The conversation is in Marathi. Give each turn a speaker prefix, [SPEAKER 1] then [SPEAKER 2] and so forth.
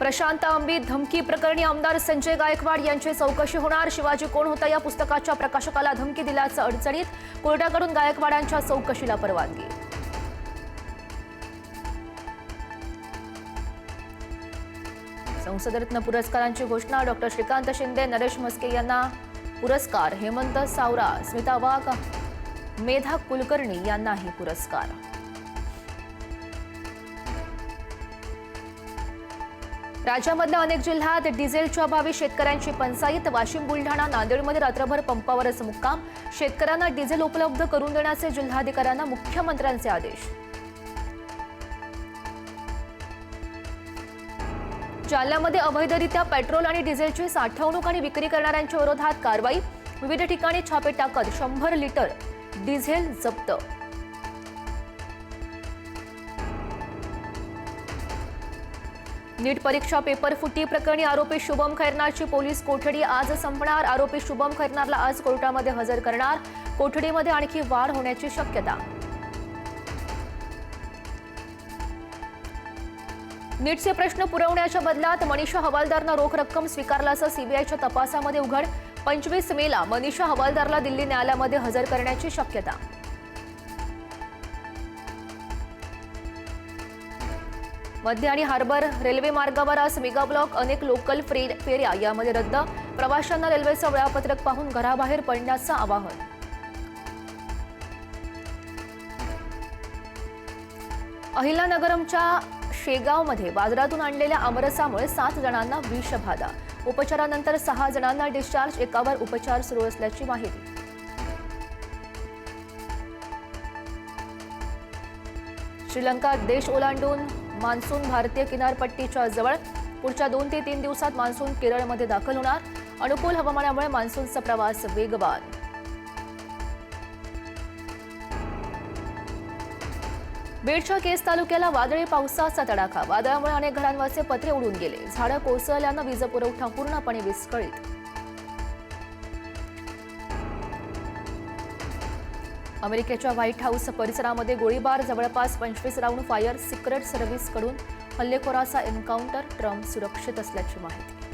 [SPEAKER 1] प्रशांत आंबीत धमकी प्रकरणी आमदार संजय गायकवाड यांची चौकशी होणार। शिवाजी कोण होता या पुस्तकाच्या प्रकाशकाला धमकी दिल्याचं अडचणीत, कोर्टाकडून गायकवाडांच्या चौकशीला परवानगी। संसदरत्न पुरस्कारांची घोषणा। डॉक्टर श्रीकांत शिंदे, नरेश म्हस्के यांना पुरस्कार, हेमंत सावरा, स्मिता वाघ, मेधा कुलकर्णी यांनाही पुरस्कार। राज्यामधल्या अनेक जिल्ह्यात डिझेलच्या अभावी शेतकऱ्यांची पंचायत। वाशिम, बुलढाणा, नांदेडमध्ये रात्रभर पंपावरच मुक्काम। शेतकऱ्यांना डिझेल उपलब्ध करून देण्याचे जिल्हाधिकाऱ्यांना मुख्यमंत्र्यांचे आदेश। जालन्यामध्ये अवैधरित्या पेट्रोल आणि डिझेलची साठवणूक आणि विक्री करणाऱ्यांच्या विरोधात कारवाई। विविध ठिकाणी छापे टाकत 100 लिटर डिझेल जप्त। नीट परीक्षा पेपर फुटी प्रकरणी आरोपी शुभम खैरनारची पोलीस कोठडी आज संपणार। आरोपी शुभम खैरनारला आज कोर्टामध्ये हजर करणार। कोठडीमध्ये आणखी वाढ होण्याची शक्यता। नीटचे प्रश्न पुरवण्याच्या बदल्यात मनीषा हवालदारनं रोख रक्कम स्वीकारल्याचं सीबीआयच्या तपासामध्ये उघड। 25 मेला मनीषा हवालदारला दिल्ली न्यायालयामध्ये हजर करण्याची शक्यता। मध्य आणि हार्बर रेल्वे मार्गावर आज मेगा ब्लॉक। अनेक लोकल फेऱ्या यामध्ये रद्द। प्रवाशांना रेल्वेचं वेळापत्रक पाहून घराबाहेर पडण्याचं आवाहन। अहिल्यानगरमच्या शेगावमध्ये बाजारातून आणलेल्या आमरसामुळे 7 जणांना विषबाधा। उपचारानंतर 6 जणांना डिस्चार्ज, एकावर उपचार सुरू असल्याची माहिती। श्रीलंका देश ओलांडून मान्सून भारतीय किनारपट्टीच्या जवळ। पुढच्या 2 ते 3 दिवसात मान्सून केरळमध्ये दाखल होणार। अनुकूल हवामानामुळे मान्सूनचा प्रवास वेगवान। बीडच्या केज तालुक्याला वादळी पावसाचा तडाखा। वादळामुळे अनेक घरांवरचे पत्रे उडून गेले। झाडं कोसळल्यानं वीज पुरवठा पूर्णपणे विस्कळीत। अमेरिकेच्या व्हाईट हाऊस परिसरामध्ये गोळीबार, जवळपास 25 राऊंड फायर। सिक्रेट सर्व्हिसकडून हल्लेखोराचा एन्काउंटर, ट्रम्प सुरक्षित असल्याची माहिती।